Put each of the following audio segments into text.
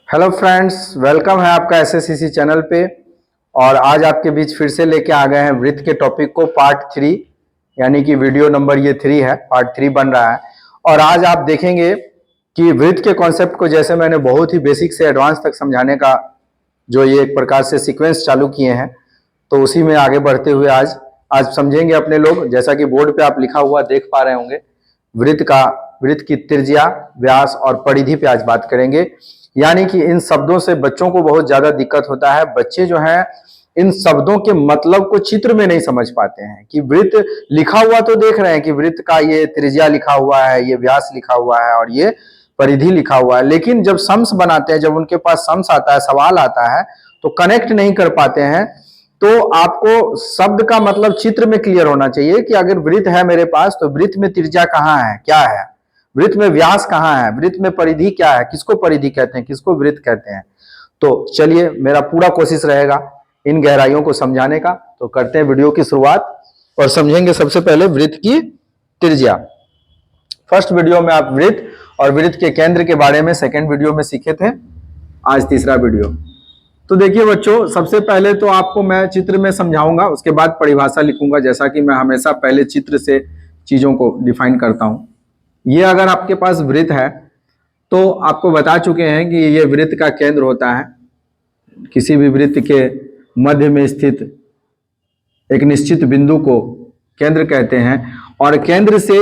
Hello friends, welcome है आपका एसएससीसी channel पे। और आज आपके बीच फिर से लेके आ गए हैं वृत्त के टॉपिक को पार्ट 3, यानी कि वीडियो नंबर ये 3 है, पार्ट 3 बन रहा है। और आज आप देखेंगे कि वृत्त के कॉन्सेप्ट को जैसे मैंने बहुत ही बेसिक से एडवांस तक समझाने का जो ये एक प्रकार से सीक्वेंस चालू किए हैं, तो उसी में आगे बढ़ते हुए आज समझेंगे अपने लोग। जैसा कि बोर्ड पे आप लिखा हुआ देख पा रहे होंगे, वृत्त की त्रिज्या, व्यास और परिधि पे आज बात करेंगे। यानी कि इन शब्दों से बच्चों को बहुत ज्यादा दिक्कत होता है। बच्चे जो हैं इन शब्दों के मतलब को चित्र में नहीं समझ पाते हैं कि वृत्त लिखा हुआ तो देख रहे हैं कि वृत्त का ये त्रिज्या लिखा हुआ है, ये व्यास लिखा हुआ है और ये परिधि लिखा हुआ है, लेकिन जब सम्स बनाते हैं, जब उनके पास सम्स आता है, सवाल आता है, तो कनेक्ट नहीं कर पाते हैं। तो आपको शब्द का मतलब चित्र में क्लियर होना चाहिए कि अगर वृत्त है मेरे पास तो वृत्त में त्रिज्या कहाँ है, क्या है, वृत्त में व्यास कहाँ है, वृत्त में परिधि क्या है, किसको परिधि कहते हैं, किसको वृत्त कहते हैं। तो चलिए, मेरा पूरा कोशिश रहेगा इन गहराइयों को समझाने का। तो करते हैं वीडियो की शुरुआत और समझेंगे सबसे पहले वृत्त की त्रिज्या। फर्स्ट वीडियो में आप वृत्त और वृत्त के केंद्र के बारे में सेकेंड वीडियो में सीखे थे, आज तीसरा वीडियो। तो देखिए बच्चों, सबसे पहले तो आपको मैं चित्र में समझाऊंगा, उसके बाद परिभाषा लिखूंगा, जैसा कि मैं हमेशा पहले चित्र से चीजों को डिफाइन करता हूं। ये अगर आपके पास वृत्त है तो आपको बता चुके हैं कि ये वृत्त का केंद्र होता है। किसी भी वृत्त के मध्य में स्थित एक निश्चित बिंदु को केंद्र कहते हैं। और केंद्र से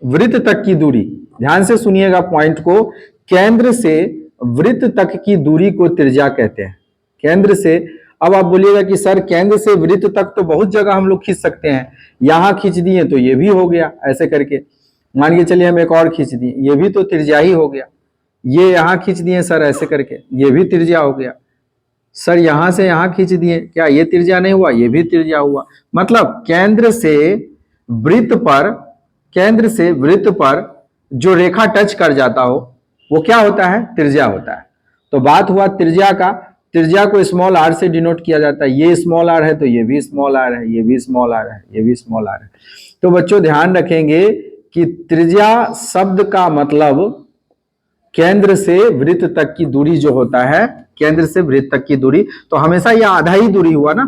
वृत्त तक की दूरी, ध्यान से सुनिएगा पॉइंट को, केंद्र से वृत्त तक की दूरी को त्रिज्या कहते हैं। केंद्र से, अब आप बोलिएगा कि सर केंद्र से वृत्त तक तो बहुत जगह हम लोग खींच सकते हैं, यहां खींच दिए तो ये भी हो गया, ऐसे करके मान के चलिए हम एक और खींच दिए, ये भी तो त्रिज्या ही हो गया। ये यहां खींच दिए सर ऐसे करके, ये भी त्रिज्या हो गया। सर यहां से यहां खींच दिए, क्या ये त्रिज्या नहीं हुआ, ये भी त्रिज्या हुआ। मतलब केंद्र से वृत्त पर जो रेखा टच कर जाता हो वो क्या होता है, त्रिज्या होता है। तो बात हुआ त्रिज्या का। त्रिज्या को स्मॉल आर से डिनोट किया जाता है। ये स्मॉल आर है तो ये भी स्मॉल आर है, ये भी स्मॉल आर है, ये भी स्मॉल आर है। तो बच्चों ध्यान रखेंगे कि त्रिज्या शब्द का मतलब केंद्र से वृत्त तक की दूरी जो होता है, केंद्र से वृत्त तक की दूरी, तो हमेशा यह आधा ही दूरी हुआ ना,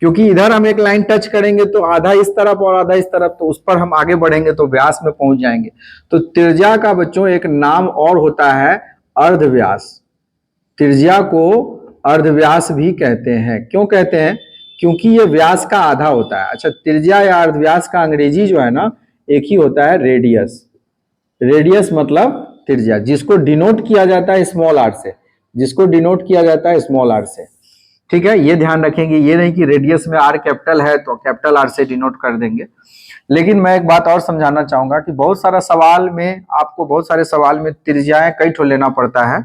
क्योंकि इधर हम एक लाइन टच करेंगे तो आधा इस तरफ और आधा इस तरफ, तो उस पर हम आगे बढ़ेंगे तो व्यास में पहुंच जाएंगे। तो त्रिज्या का बच्चों एक नाम और होता है अर्धव्यास। त्रिज्या को अर्धव्यास भी कहते हैं। क्यों कहते हैं? क्योंकि ये व्यास का आधा होता है। अच्छा, त्रिज्या या अर्धव्यास का अंग्रेजी जो है ना, एक ही होता है रेडियस। रेडियस मतलब त्रिज्या, जिसको डिनोट किया जाता है स्मॉल आर से, जिसको डिनोट किया जाता है स्मॉल आर से। ठीक है, ये ध्यान रखेंगे, ये नहीं कि रेडियस में आर कैपिटल है तो कैपिटल आर से डिनोट कर देंगे। लेकिन मैं एक बात और समझाना चाहूंगा कि बहुत सारे सवाल में त्रिज्याएं कई ठो लेना पड़ता है।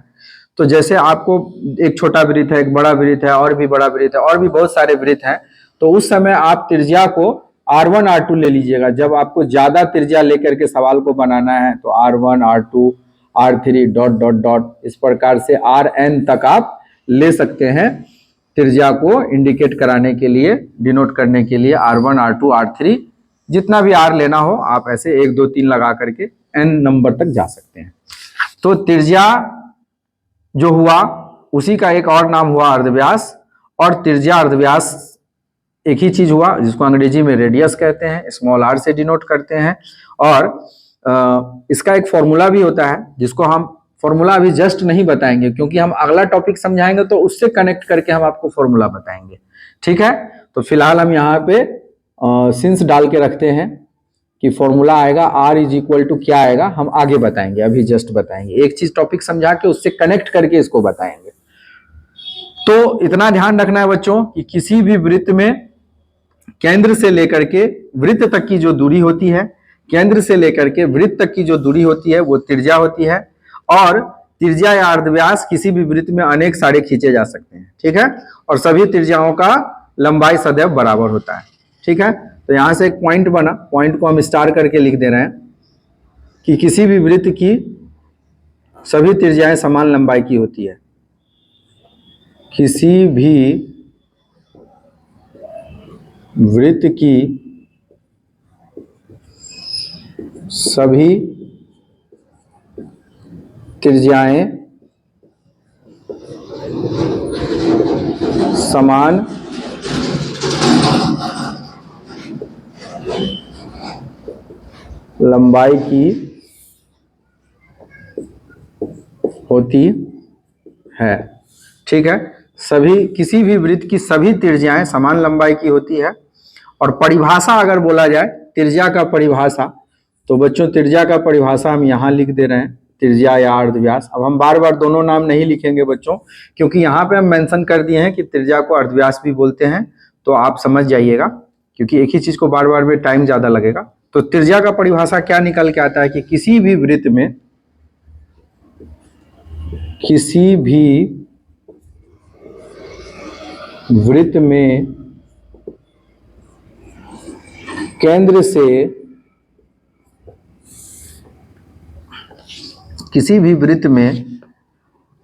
तो जैसे आपको एक छोटा वृत्त है, एक बड़ा वृत्त है, और भी बड़ा वृत्त है, और भी बहुत सारे वृत्त हैं, तो उस समय आप त्रिज्या को R1 R2 ले लीजिएगा। जब आपको ज्यादा त्रिज्या लेकर के सवाल को बनाना है तो R1 R2 R3 dot dot dot, इस प्रकार से Rn तक आप ले सकते हैं। त्रिज्या को इंडिकेट कराने के लिए, डिनोट करने के लिए R1 R2 R3, जितना भी R लेना हो आप ऐसे 1 2 3 लगा करके n नंबर तक जा सकते हैं। तो त्रिज्या जो हुआ उसी का एक और नाम हुआ अर्धव्यास। और त्रिज्या अर्धव्यास एक ही चीज हुआ, जिसको अंग्रेजी में रेडियस कहते हैं, स्मॉल आर से डिनोट करते हैं। और इसका एक फॉर्मूला भी होता है, जिसको हम फॉर्मूला अभी जस्ट नहीं बताएंगे, क्योंकि हम अगला टॉपिक समझाएंगे तो उससे कनेक्ट करके हम आपको फॉर्मूला बताएंगे। ठीक है, तो फिलहाल हम यहाँ पे सिंस डाल के रखते हैं कि फॉर्मूला आएगा R इज इक्वल टू क्या आएगा, हम आगे बताएंगे, अभी जस्ट बताएंगे। एक चीज टॉपिक समझा के उससे कनेक्ट करके इसको बताएंगे। तो इतना ध्यान रखना है बच्चों कि किसी भी वृत्त में केंद्र से लेकर के वृत्त तक की जो दूरी होती है, केंद्र से लेकर के वृत्त तक की जो दूरी होती है वो त्रिज्या होती है। और त्रिज्या या अर्धव्यास किसी भी वृत्त में अनेक सारे खींचे जा सकते हैं। ठीक है, और सभी त्रिज्याओं का लंबाई सदैव बराबर होता है। ठीक है, तो यहां से एक पॉइंट बना, पॉइंट को हम स्टार करके लिख दे रहे हैं कि किसी भी वृत्त की सभी त्रिज्याएं समान लंबाई की होती है। किसी भी वृत्त की सभी त्रिज्याएं समान लंबाई की होती है। ठीक है, सभी किसी भी वृत्त की सभी त्रिज्याएं समान लंबाई की होती है। और परिभाषा अगर बोला जाए त्रिज्या का परिभाषा, तो बच्चों त्रिज्या का परिभाषा हम यहाँ लिख दे रहे हैं, त्रिज्या या अर्धव्यास। अब हम बार बार दोनों नाम नहीं लिखेंगे बच्चों, क्योंकि यहाँ पे हम मेंशन कर दिए हैं कि त्रिज्या को अर्धव्यास भी बोलते हैं, तो आप समझ जाइएगा, क्योंकि एक ही चीज को बार बार में टाइम ज्यादा लगेगा। तो त्रिज्या का परिभाषा क्या निकल के आता है कि किसी भी वृत्त में केंद्र से किसी भी वृत्त में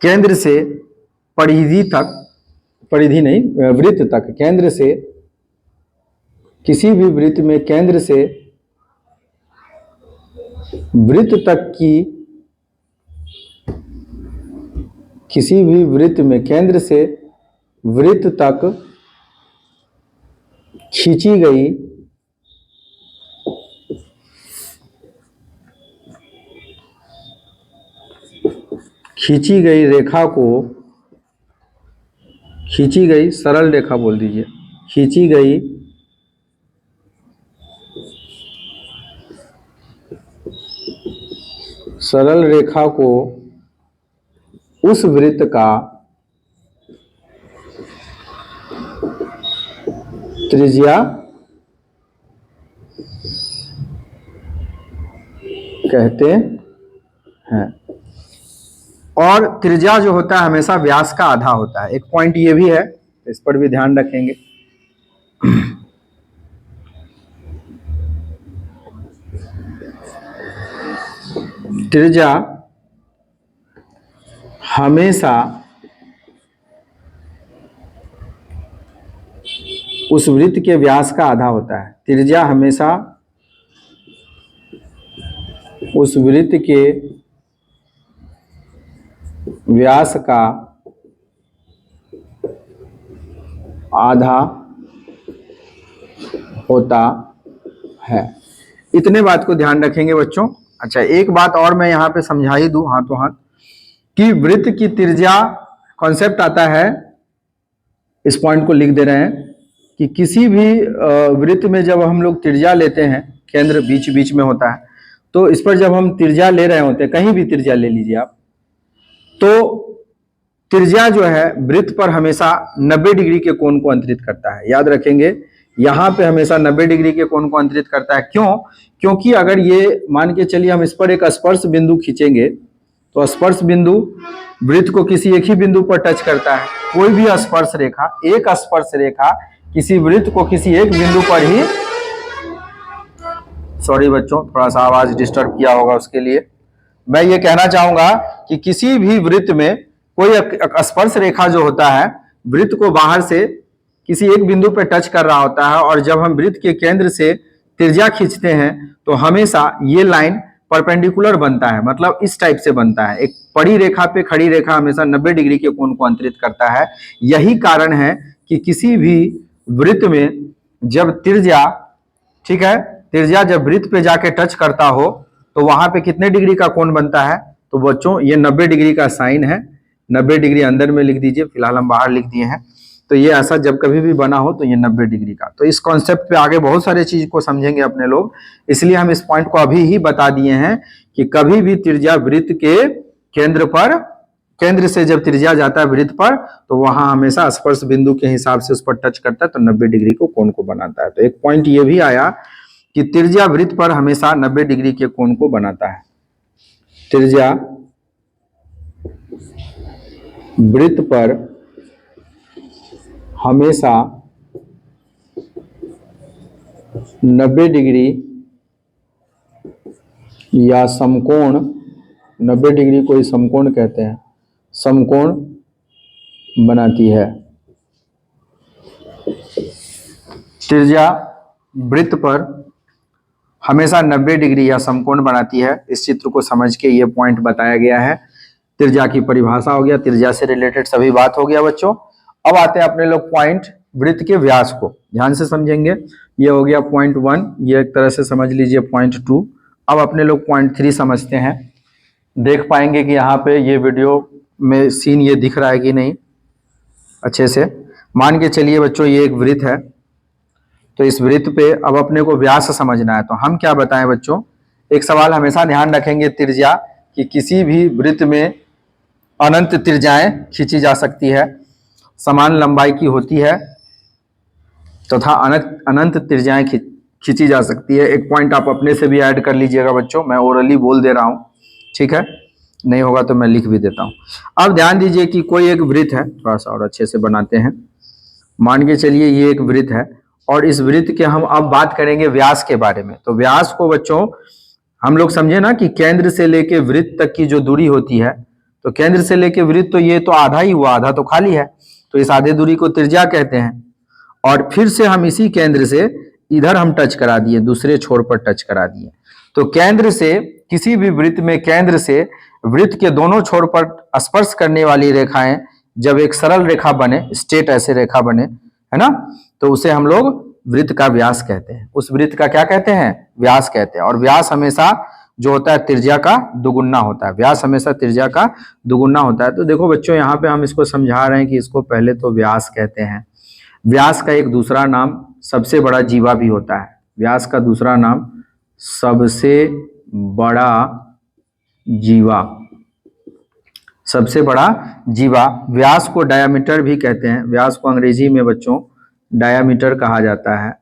केंद्र से परिधि तक, परिधि नहीं वृत्त तक, केंद्र से किसी भी वृत्त में केंद्र से वृत्त तक की, किसी भी वृत्त में केंद्र से वृत्त तक खींची गई रेखा को, खींची गई सरल रेखा बोल दीजिए, खींची गई सरल रेखा को उस वृत्त का त्रिज्या कहते हैं। और त्रिज्या जो होता है हमेशा व्यास का आधा होता है। एक पॉइंट ये भी है, इस पर भी ध्यान रखेंगे। त्रिज्या हमेशा उस वृत्त के व्यास का आधा होता है। त्रिज्या हमेशा उस वृत्त के व्यास का आधा होता है। इतने बात को ध्यान रखेंगे बच्चों। अच्छा, एक बात और मैं यहाँ पे समझा ही दूं हाथों हाथ कि वृत्त की त्रिज्या कॉन्सेप्ट आता है, इस पॉइंट को लिख दे रहे हैं कि किसी भी वृत्त में जब हम लोग त्रिज्या लेते हैं, केंद्र बीच बीच में होता है, तो इस पर जब हम त्रिज्या ले रहे होते हैं, कहीं भी त्रिज्या ले लीजिए आप, तो त्रिज्या जो है वृत्त पर हमेशा 90 डिग्री के कोण को अंतरित करता है। याद रखेंगे, यहाँ पे हमेशा 90 डिग्री के कोण को अंतरित करता है। क्यों? क्योंकि अगर ये मान के चलिए हम इस पर एक स्पर्श बिंदु खींचेंगे, तो स्पर्श बिंदु वृत्त को किसी एक ही बिंदु पर टच करता है। कोई भी स्पर्श रेखा, एक स्पर्श रेखा किसी वृत्त को किसी एक बिंदु पर ही, सॉरी बच्चों थोड़ा सा आवाज डिस्टर्ब किया होगा, उसके लिए मैं ये कहना चाहूंगा कि किसी भी वृत्त में कोई स्पर्श रेखा जो होता है वृत्त को बाहर से किसी एक बिंदु पर टच कर रहा होता है, और जब हम वृत्त के केंद्र से त्रिज्या खींचते हैं तो हमेशा ये लाइन परपेंडिकुलर बनता है, मतलब इस टाइप से बनता है। एक पड़ी रेखा पे खड़ी रेखा हमेशा 90 डिग्री के कोण को अंतरित करता है। यही कारण है कि किसी भी वृत्त में जब त्रिज्या, ठीक है, त्रिज्या जब वृत्त पे जाके टच करता हो तो वहां पे कितने डिग्री का कोण बनता है? तो बच्चों ये 90 डिग्री का साइन है, 90 डिग्री अंदर में लिख दीजिए, फिलहाल हम बाहर लिख दिए हैं। तो ये ऐसा जब कभी भी बना हो तो ये 90 डिग्री का। तो इस कॉन्सेप्ट पे आगे बहुत सारे चीज को समझेंगे अपने लोग, इसलिए हम इस पॉइंट को अभी ही बता दिए हैं कि कभी भी त्रिज्या वृत्त के केंद्र पर, केंद्र से जब त्रिज्या जाता है वृत्त पर, तो वहां हमेशा स्पर्श बिंदु के हिसाब से उस पर टच करता है, तो 90 डिग्री को कोण को बनाता है। तो एक पॉइंट ये भी आया कि त्रिज्या वृत्त पर हमेशा 90 डिग्री के कोण को बनाता है। त्रिज्या वृत्त पर हमेशा 90 डिग्री या समकोण, 90 डिग्री को ही समकोण कहते हैं, समकोण बनाती है। त्रिज्या वृत्त पर हमेशा 90 डिग्री या समकोण बनाती है। इस चित्र को समझ के ये पॉइंट बताया गया है। त्रिज्या की परिभाषा हो गया, त्रिज्या से रिलेटेड सभी बात हो गया बच्चों। अब आते हैं अपने लोग पॉइंट वृत्त के व्यास को ध्यान से समझेंगे। ये हो गया पॉइंट 1, ये एक तरह से समझ लीजिए पॉइंट 2। अब अपने लोग पॉइंट 3 समझते हैं। देख पाएंगे कि यहाँ पे ये वीडियो में सीन ये दिख रहा है कि नहीं अच्छे से। मान के चलिए बच्चों ये एक वृत्त है, तो इस वृत्त पे अब अपने को व्यास समझना है। तो हम क्या बताएं बच्चों, एक सवाल हमेशा ध्यान रखेंगे त्रिज्या, कि किसी भी वृत्त में अनंत त्रिज्याएं खींची जा सकती है, समान लंबाई की होती है तथा अनंत त्रिज्याएं खींची जा सकती है। एक पॉइंट आप अपने से भी ऐड कर लीजिएगा बच्चों, मैं ओरली बोल दे रहा हूं, ठीक है, नहीं होगा तो मैं लिख भी देता हूं। अब ध्यान दीजिए कि कोई एक वृत्त है, थोड़ा सा और अच्छे से बनाते हैं। मान के चलिए ये एक वृत्त है और इस वृत्त के हम अब बात करेंगे व्यास के बारे में। तो व्यास को बच्चों हम लोग समझे ना कि केंद्र से लेके वृत्त तक की जो दूरी होती है, तो केंद्र से लेके वृत्त तो ये तो आधा ही हुआ, आधा तो खाली है, तो इस आधे दूरी को त्रिज्या कहते हैं। और फिर से हम इसी केंद्र से इधर हम टच करा दिए, दूसरे छोर पर टच करा दिए। तो केंद्र से किसी भी वृत्त में केंद्र से वृत्त के दोनों छोर पर स्पर्श करने वाली रेखाएं जब एक सरल रेखा बने, स्ट्रेट ऐसे रेखा बने, है ना, तो उसे हम लोग वृत्त का व्यास कहते हैं। उस वृत्त का क्या कहते हैं, व्यास कहते हैं। और व्यास हमेशा जो होता है त्रिज्या का दुगुना होता है, व्यास हमेशा त्रिज्या का दुगुना होता है। तो देखो बच्चों यहाँ पे हम इसको समझा रहे हैं कि इसको पहले तो व्यास कहते हैं। व्यास का एक दूसरा नाम सबसे बड़ा जीवा भी होता है। व्यास का दूसरा नाम सबसे बड़ा जीवा, सबसे बड़ा जीवा। व्यास को डायामीटर भी कहते हैं। व्यास को अंग्रेजी में बच्चों डायामीटर कहा जाता है।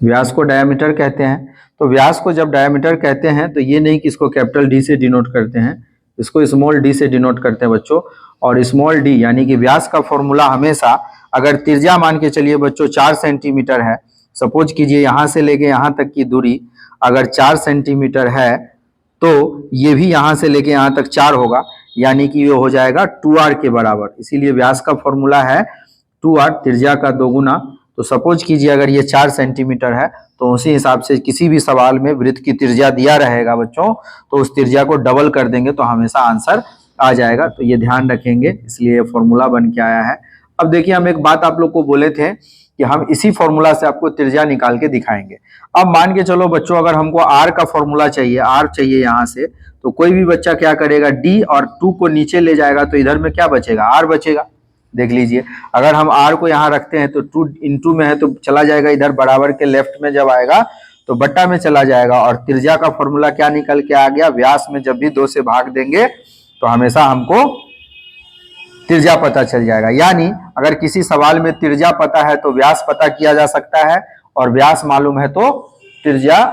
व्यास को डायामीटर कहते हैं। तो व्यास को जब डायामीटर कहते हैं तो ये नहीं कि इसको कैपिटल डी से डिनोट करते हैं, इसको स्मॉल डी से डिनोट करते हैं बच्चों। और स्मॉल डी यानी कि व्यास का फॉर्मूला हमेशा, अगर त्रिज्या मान के चलिए बच्चों 4 सेंटीमीटर है, सपोज कीजिए यहाँ से लेके यहाँ तक की दूरी अगर 4 सेंटीमीटर है, तो ये भी यहाँ से लेके यहाँ तक 4 होगा, यानी कि ये हो जाएगा 2r के बराबर। इसीलिए व्यास का फॉर्मूला है 2r, त्रिज्या का दोगुना। तो सपोज कीजिए अगर ये 4 सेंटीमीटर है, तो उसी हिसाब से किसी भी सवाल में वृत्त की त्रिज्या दिया रहेगा बच्चों, तो उस त्रिज्या को डबल कर देंगे तो हमेशा आंसर आ जाएगा। तो ये ध्यान रखेंगे, इसलिए ये फॉर्मूला बन के आया है। अब देखिए हम एक बात आप लोग को बोले थे कि हम इसी फॉर्मूला से आपको त्रिज्या निकाल के दिखाएंगे। अब मान के चलो बच्चों अगर हमको आर का फॉर्मूला चाहिए, आर चाहिए यहाँ से, तो कोई भी बच्चा क्या करेगा, डी और 2 को नीचे ले जाएगा, तो इधर में क्या बचेगा, आर बचेगा। देख लीजिए अगर हम आर को यहाँ रखते हैं तो 2 इंटू में है तो चला जाएगा इधर बराबर के लेफ्ट में, जब आएगा तो बट्टा में चला जाएगा। और त्रिज्या का फॉर्मूला क्या निकल के आ गया, व्यास में जब भी 2 से भाग देंगे तो हमेशा हमको त्रिज्या पता चल जाएगा। यानी अगर किसी सवाल में त्रिज्या पता है तो व्यास पता किया जा सकता है, और व्यास मालूम है तो त्रिज्या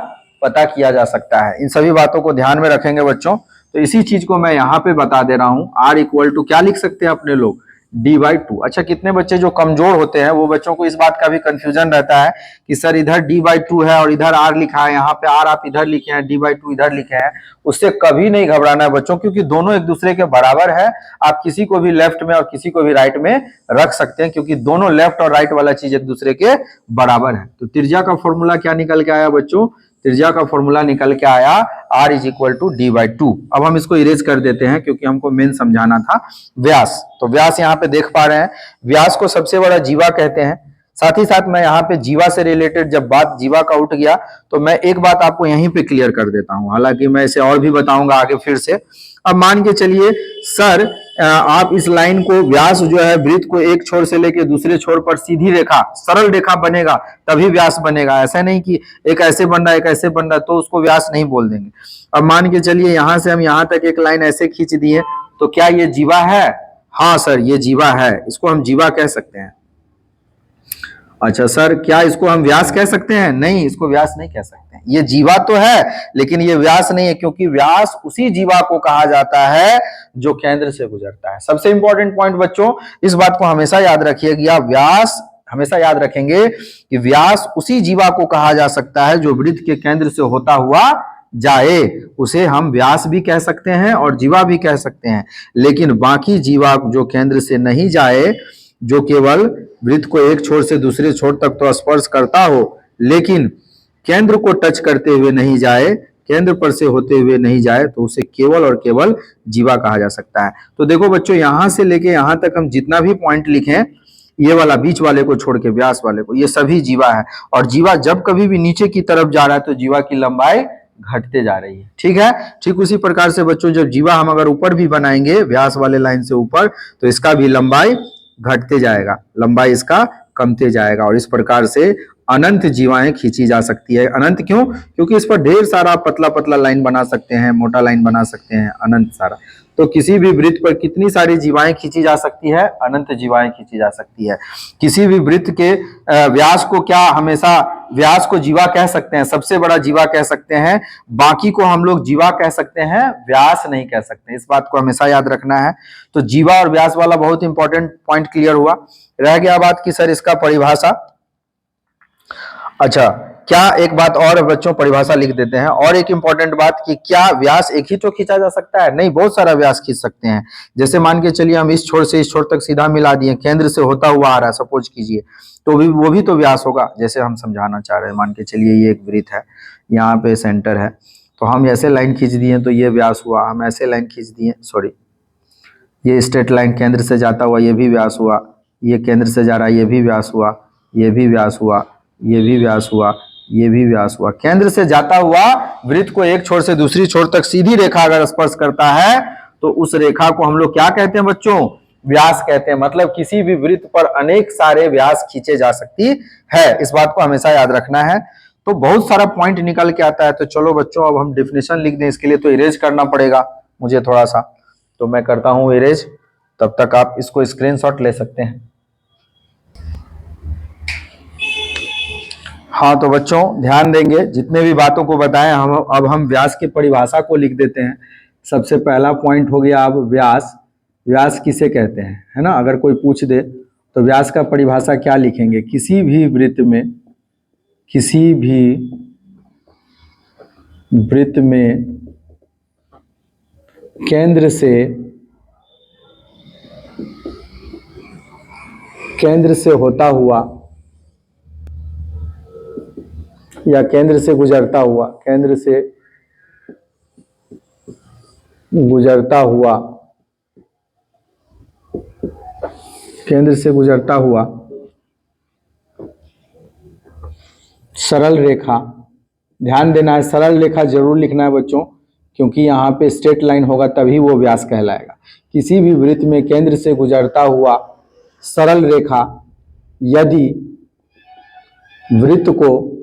पता किया जा सकता है। इन सभी बातों को ध्यान में रखेंगे बच्चों। तो इसी चीज को मैं यहाँ पे बता दे रहा हूं, r इक्वल टू क्या लिख सकते हैं अपने लोग, d/2। अच्छा, कितने बच्चे जो कमजोर होते हैं वो बच्चों को इस बात का भी कंफ्यूजन रहता है कि सर इधर d/2 है और इधर r लिखा है, यहाँ पे r आप इधर लिखे हैं, d/2 इधर लिखे हैं। उससे कभी नहीं घबराना है बच्चों, क्योंकि दोनों एक दूसरे के बराबर है। आप किसी को भी लेफ्ट में और किसी को भी राइट में रख सकते हैं, क्योंकि दोनों लेफ्ट और राइट वाला चीज एक दूसरे के बराबर है। तो त्रिज्या का फॉर्मूला क्या निकल के आया बच्चों, त्रिज्या का फॉर्मूला निकल के आया r is equal to d/2। अब हम इसको इरेज कर देते हैं क्योंकि हमको मेन समझाना था व्यास। तो व्यास यहाँ पे देख पा रहे हैं, व्यास को सबसे बड़ा जीवा कहते हैं। साथ ही साथ मैं यहाँ पे जीवा से रिलेटेड जब बात जीवा का उठ गया तो मैं एक बात आपको यहीं पे क्लियर कर देता हूँ, हालांकि मैं इसे और भी बताऊंगा आगे फिर से। अब मान के चलिए सर आप इस लाइन को, व्यास जो है वृत्त को एक छोर से लेके दूसरे छोर पर सीधी रेखा, सरल रेखा बनेगा तभी व्यास बनेगा। ऐसा नहीं कि एक ऐसे बन रहा है एक ऐसे बन रहा है तो उसको व्यास नहीं बोल देंगे। अब मान के चलिए यहां से हम यहां तक एक लाइन ऐसे खींच दिए, तो क्या ये जीवा है, हाँ सर ये जीवा है, इसको हम जीवा कह सकते हैं। अच्छा सर क्या इसको हम व्यास कह सकते हैं, नहीं इसको व्यास नहीं कह सकते हैं, ये जीवा तो है लेकिन ये व्यास नहीं है, क्योंकि व्यास उसी जीवा को कहा जाता है जो केंद्र से गुजरता है। सबसे इंपॉर्टेंट पॉइंट बच्चों, इस बात को हमेशा याद रखिएगा, व्यास हमेशा याद रखेंगे कि व्यास उसी जीवा को कहा जा सकता है जो वृत्त के केंद्र से होता हुआ जाए, उसे हम व्यास भी कह सकते हैं और जीवा भी कह सकते हैं। लेकिन बाकी जीवा जो केंद्र से नहीं जाए, जो केवल वृत्त को एक छोर से दूसरे छोर तक तो स्पर्श करता हो लेकिन केंद्र को टच करते हुए नहीं जाए, केंद्र पर से होते हुए नहीं जाए तो उसे केवल और केवल जीवा कहा जा सकता है। तो देखो बच्चों, यहां से लेके यहां तक हम जितना भी पॉइंट लिखे, ये वाला बीच वाले को छोड़ के व्यास वाले को, ये सभी जीवा है। और जीवा जब कभी भी नीचे की तरफ जा रहा है तो जीवा की लंबाई घटते जा रही है। ठीक है, ठीक उसी प्रकार से बच्चों जब जीवा हम अगर ऊपर भी बनाएंगे व्यास वाले लाइन से ऊपर, तो इसका भी लंबाई घटते जाएगा, लंबाई इसका कमते जाएगा। और इस प्रकार से अनंत जीवाएं खींची जा सकती है। अनंत क्यों? क्योंकि इस पर ढेर सारा पतला पतला लाइन बना सकते हैं, मोटा लाइन बना सकते हैं, अनंत सारा। तो किसी भी वृत्त पर कितनी सारी जीवाएं खींची जा सकती है? अनंत जीवाएं खींची जा सकती है। किसी भी वृत्त के व्यास को क्या हमेशा व्यास को जीवा कह सकते हैं, सबसे बड़ा जीवा कह सकते हैं, बाकी को हम लोग जीवा कह सकते हैं, व्यास नहीं कह सकते। इस बात को हमेशा याद रखना है। तो जीवा और व्यास वाला बहुत इंपॉर्टेंट पॉइंट क्लियर हुआ। रह गया बात कि सर इसका परिभाषा। अच्छा, क्या एक बात और बच्चों परिभाषा लिख देते हैं। और एक इंपॉर्टेंट बात कि क्या व्यास एक ही तो खींचा जा सकता है? नहीं, बहुत सारा व्यास खींच सकते हैं। जैसे मान के चलिए हम इस छोर से इस छोर तक सीधा मिला दिए, केंद्र से होता हुआ आ रहा है सपोज कीजिए, तो वो भी तो व्यास होगा। जैसे हम समझाना चाह रहे हैं, मान के चलिए ये एक वृत्त है, यहाँ पे सेंटर है, तो हम ऐसे लाइन खींच दिए तो ये व्यास हुआ। हम ऐसे लाइन खींच दिए, सॉरी, ये स्ट्रेट लाइन केंद्र से जाता हुआ ये भी व्यास हुआ, ये केंद्र से जा रहा है ये भी व्यास हुआ, ये भी व्यास हुआ, ये भी व्यास हुआ, ये भी व्यास हुआ। केंद्र से जाता हुआ वृत्त को एक छोर से दूसरी छोर तक सीधी रेखा अगर स्पर्श करता है तो उस रेखा को हम लोग क्या कहते हैं बच्चों? व्यास कहते हैं। मतलब किसी भी वृत्त पर अनेक सारे व्यास खींचे जा सकती है, इस बात को हमेशा याद रखना है। तो बहुत सारा पॉइंट निकल के आता है। तो चलो बच्चों, अब हम डेफिनेशन लिख दें। इसके लिए तो इरेज करना पड़ेगा मुझे थोड़ा सा, तो मैं करता हूं इरेज, तब तक आप इसको स्क्रीनशॉट ले सकते हैं। हाँ, तो बच्चों ध्यान देंगे, जितने भी बातों को बताएं अब हम व्यास की परिभाषा को लिख देते हैं। सबसे पहला पॉइंट हो गया अब व्यास। व्यास किसे कहते हैं, है ना? अगर कोई पूछ दे तो व्यास का परिभाषा क्या लिखेंगे? किसी भी वृत्त में केंद्र से होता हुआ या केंद्र से गुजरता हुआ सरल रेखा, ध्यान देना है, सरल रेखा जरूर लिखना है बच्चों, क्योंकि यहाँ पे स्ट्रेट लाइन होगा तभी वो व्यास कहलाएगा। किसी भी वृत्त में केंद्र से गुजरता हुआ सरल रेखा यदि वृत्त को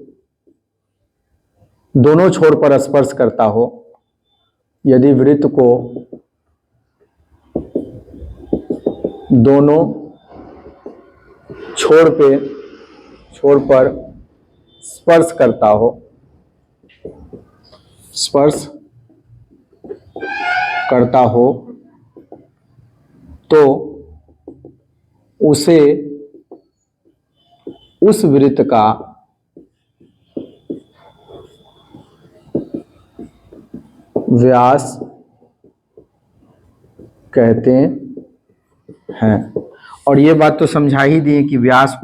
दोनों छोर पर स्पर्श करता हो, यदि वृत्त को दोनों छोर पर स्पर्श करता हो तो उसे उस वृत्त का व्यास कहते हैं। और ये बात तो समझा ही दी कि व्यास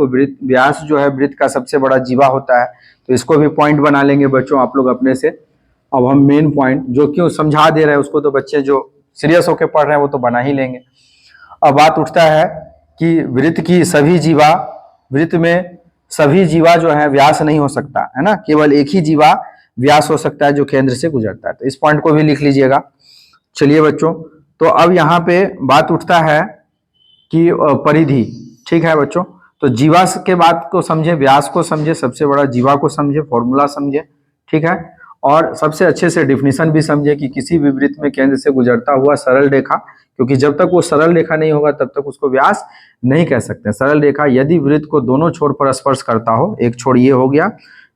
जो है वृत्त का सबसे बड़ा जीवा होता है। तो इसको भी पॉइंट बना लेंगे बच्चों आप लोग अपने से। अब हम मेन पॉइंट जो क्यों समझा दे रहे हैं उसको तो बच्चे जो सीरियस होकर पढ़ रहे हैं वो तो बना ही लेंगे। अब बात उठता है कि वृत्त में सभी जीवा जो है व्यास नहीं हो सकता, है ना? केवल एक ही जीवा व्यास हो सकता है जो केंद्र से गुजरता है। तो इस पॉइंट को भी लिख लीजिएगा। चलिए बच्चों, तो अब यहाँ पे बात उठता है कि परिधि। ठीक है बच्चों, तो जीवा के बात को समझे, व्यास को समझे, सबसे बड़ा जीवा को समझे, फॉर्मूला समझे। ठीक है, और सबसे अच्छे से डिफिनीशन भी समझे कि किसी भी वृत्त में केंद्र से गुजरता हुआ सरल रेखा, क्योंकि जब तक वो सरल रेखा नहीं होगा तब तक उसको व्यास नहीं कह सकते। सरल रेखा यदि वृत्त को दोनों छोर पर स्पर्श करता हो, एक छोर ये हो गया,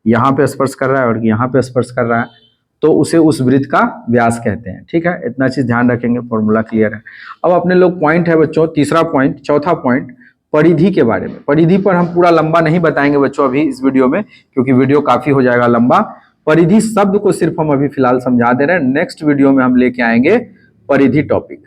यहाँ पे स्पर्श कर रहा है और यहाँ पे स्पर्श कर रहा है, तो उसे उस वृत्त का व्यास कहते हैं। ठीक है, इतना चीज ध्यान रखेंगे, फॉर्मूला क्लियर है। अब अपने लोग पॉइंट है बच्चों, चौथा पॉइंट परिधि के बारे में। परिधि पर हम पूरा लंबा नहीं बताएंगे बच्चों अभी इस वीडियो में, क्योंकि वीडियो काफी हो जाएगा लंबा। परिधि शब्द को सिर्फ हम अभी फिलहाल समझा दे रहे हैं। नेक्स्ट वीडियो में हम लेके आएंगे परिधि टॉपिक।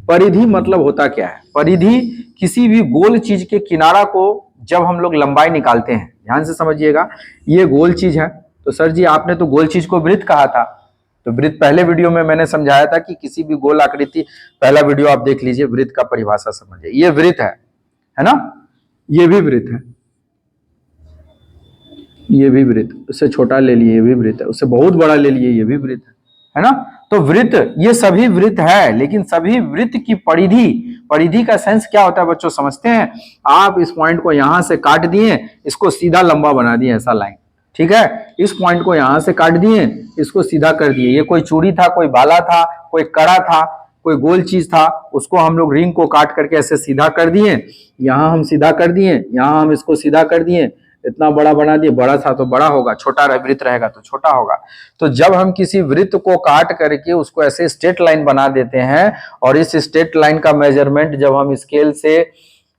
परिधि मतलब होता क्या है? परिधि किसी भी गोल चीज के किनारा को जब हम लोग लंबाई निकालते हैं, ध्यान से समझिएगा, ये गोल चीज है। तो सर जी आपने तो गोल चीज को वृत्त कहा था, तो वृत्त पहले वीडियो में मैंने समझाया था कि किसी भी गोल आकृति, पहला वीडियो आप देख लीजिए, वृत्त का परिभाषा समझिए। ये वृत्त है ना, ये भी वृत्त है, ये भी वृत्त, उससे छोटा ले लिए ये भी वृत्त है, उससे बहुत बड़ा ले लिए ये भी वृत्त है ना। तो वृत्त, ये सभी वृत्त है, लेकिन सभी वृत्त की परिधि, परिधि का सेंस क्या होता है बच्चों समझते हैं? आप इस पॉइंट को यहां से काट दिए, इसको सीधा लंबा बना दिए, ऐसा लाइन, ठीक है। इस पॉइंट को यहां से काट दिए, इसको सीधा कर दिए। ये कोई चूड़ी था, कोई बाला था, कोई कड़ा था, कोई गोल चीज था, उसको हम लोग रिंग को काट करके ऐसे सीधा कर दिए, यहां हम सीधा कर दिए, यहां हम इसको सीधा कर दिए, इतना बड़ा बना दिए। बड़ा था तो बड़ा होगा, छोटा वृत्त रहेगा तो छोटा होगा। तो जब हम किसी वृत्त को काट करके उसको ऐसे स्ट्रेट लाइन बना देते हैं, और इस स्ट्रेट लाइन का मेजरमेंट जब हम स्केल से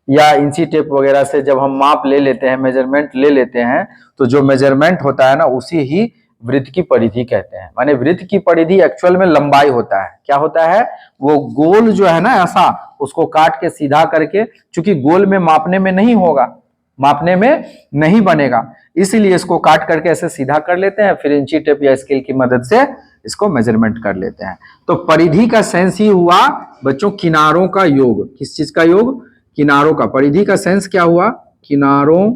या इंची टेप वगैरह से जब हम माप ले लेते हैं, मेजरमेंट ले लेते हैं, तो जो मेजरमेंट होता है ना, उसी ही वृत्त की परिधि कहते हैं। माने वृत्त की परिधि एक्चुअल में लंबाई होता है। क्या होता है? वो गोल जो है ना ऐसा, उसको काट के सीधा करके, चूंकि गोल में मापने में नहीं होगा, मापने में नहीं बनेगा, इसीलिए इसको काट करके ऐसे सीधा कर लेते हैं, फिर इंची टेप या स्केल की मदद से इसको मेजरमेंट कर लेते हैं। तो परिधि का सेंस ही हुआ बच्चों किनारों का योग। किस चीज का योग? किनारों का। परिधि का सेंस क्या हुआ? किनारों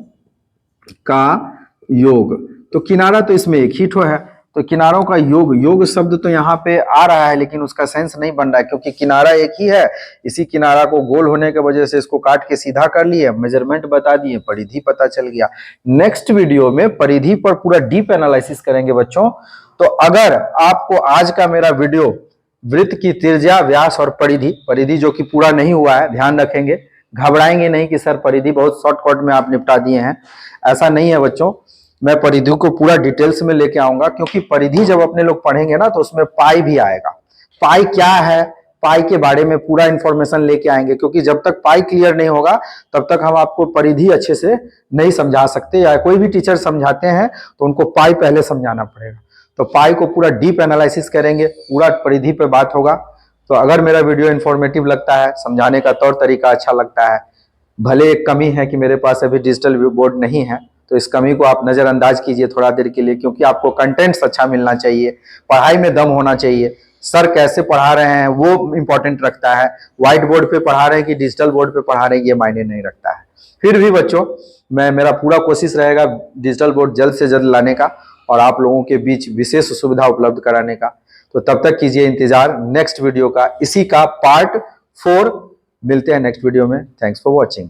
का योग। तो किनारा तो इसमें एक ही ठो है, तो किनारों का योग, योग शब्द तो यहाँ पे आ रहा है, लेकिन उसका सेंस नहीं बन रहा है, क्योंकि किनारा एक ही है। इसी किनारा को गोल होने की वजह से इसको काट के सीधा कर लिए, मेजरमेंट बता दिए, परिधि पता चल गया। नेक्स्ट वीडियो में परिधि पर पूरा डीप एनालिसिस करेंगे बच्चों। तो अगर आपको आज का मेरा वीडियो वृत्त की त्रिज्या, व्यास और परिधि, परिधि जो कि पूरा नहीं हुआ है, ध्यान रखेंगे, घबराएंगे नहीं कि सर परिधि बहुत शॉर्टकट में आप निपटा दिए हैं, ऐसा नहीं है बच्चों। मैं परिधि को पूरा डिटेल्स में लेके आऊंगा, क्योंकि परिधि जब अपने लोग पढ़ेंगे ना, तो उसमें पाई भी आएगा। पाई क्या है, पाई के बारे में पूरा इंफॉर्मेशन लेके आएंगे, क्योंकि जब तक पाई क्लियर नहीं होगा तब तक हम आपको परिधि अच्छे से नहीं समझा सकते, या कोई भी टीचर समझाते हैं तो उनको पाई पहले समझाना पड़ेगा। तो पाई को पूरा डीप एनालिसिस करेंगे, पूरा परिधि पे बात होगा। तो अगर मेरा वीडियो इन्फॉर्मेटिव लगता है, समझाने का तौर तरीका अच्छा लगता है, भले एक कमी है कि मेरे पास अभी डिजिटल बोर्ड नहीं है, तो इस कमी को आप नजरअंदाज कीजिए थोड़ा देर के लिए, क्योंकि आपको कंटेंट्स अच्छा मिलना चाहिए, पढ़ाई में दम होना चाहिए। सर कैसे पढ़ा रहे हैं वो इंपॉर्टेंट रखता है, व्हाइट बोर्ड पे पढ़ा रहे हैं कि डिजिटल बोर्ड पे पढ़ा रहे हैं ये मायने नहीं रखता है। फिर भी बच्चों, मेरा पूरा कोशिश रहेगा डिजिटल बोर्ड जल्द से जल्द लाने का, और आप लोगों के बीच विशेष सुविधा उपलब्ध कराने का। तो तब तक कीजिए इंतजार नेक्स्ट वीडियो का, इसी का पार्ट 4। मिलते हैं नेक्स्ट वीडियो में। Thanks for watching.